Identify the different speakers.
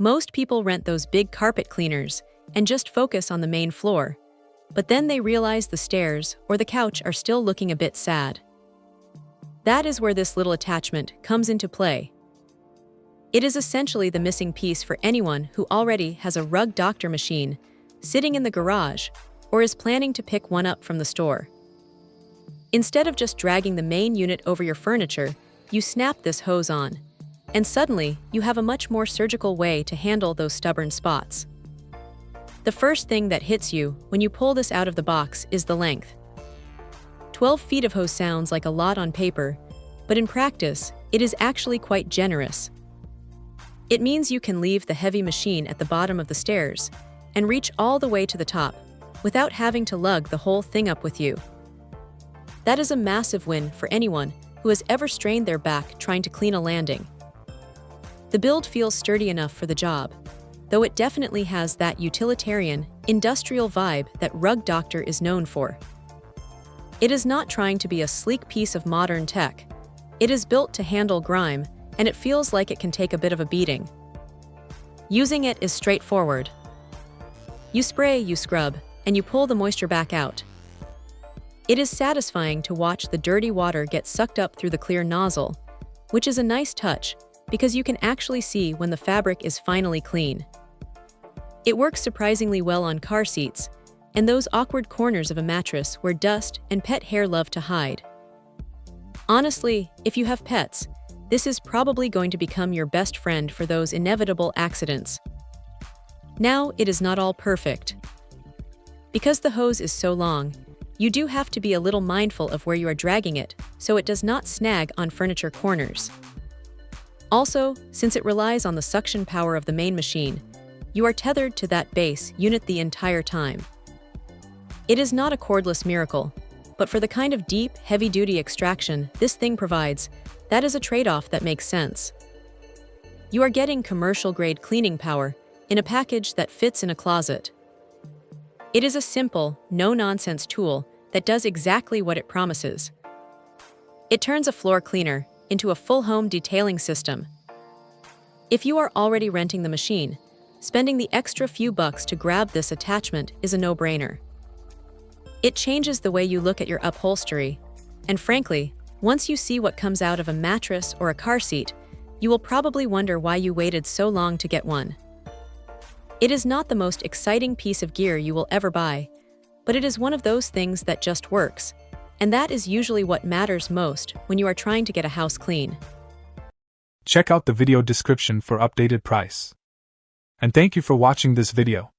Speaker 1: Most people rent those big carpet cleaners and just focus on the main floor, but then they realize the stairs or the couch are still looking a bit sad. That is where this little attachment comes into play. It is essentially the missing piece for anyone who already has a rug doctor machine sitting in the garage or is planning to pick one up from the store. Instead of just dragging the main unit over your furniture, you snap this hose on, and suddenly you have a much more surgical way to handle those stubborn spots. The first thing that hits you when you pull this out of the box is the length. 12 feet of hose sounds like a lot on paper, but in practice, it is actually quite generous. It means you can leave the heavy machine at the bottom of the stairs and reach all the way to the top without having to lug the whole thing up with you. That is a massive win for anyone who has ever strained their back trying to clean a landing. The build feels sturdy enough for the job, though it definitely has that utilitarian, industrial vibe that Rug Doctor is known for. It is not trying to be a sleek piece of modern tech. It is built to handle grime, and it feels like it can take a bit of a beating. Using it is straightforward. You spray, you scrub, and you pull the moisture back out. It is satisfying to watch the dirty water get sucked up through the clear nozzle, which is a nice touch because you can actually see when the fabric is finally clean. It works surprisingly well on car seats and those awkward corners of a mattress where dust and pet hair love to hide. Honestly, if you have pets, this is probably going to become your best friend for those inevitable accidents. Now, it is not all perfect. Because the hose is so long, you do have to be a little mindful of where you are dragging it so it does not snag on furniture corners. Also, since it relies on the suction power of the main machine, you are tethered to that base unit the entire time. It is not a cordless miracle, but for the kind of deep, heavy-duty extraction this thing provides, that is a trade-off that makes sense. You are getting commercial-grade cleaning power in a package that fits in a closet. It is a simple, no-nonsense tool that does exactly what it promises. It turns a floor cleaner into a full home detailing system. If you are already renting the machine, spending the extra few bucks to grab this attachment is a no-brainer. It changes the way you look at your upholstery, and frankly, once you see what comes out of a mattress or a car seat, you will probably wonder why you waited so long to get one. It is not the most exciting piece of gear you will ever buy, but it is one of those things that just works, and that is usually what matters most when you are trying to get a house clean.
Speaker 2: Check out the video description for updated price. And thank you for watching this video.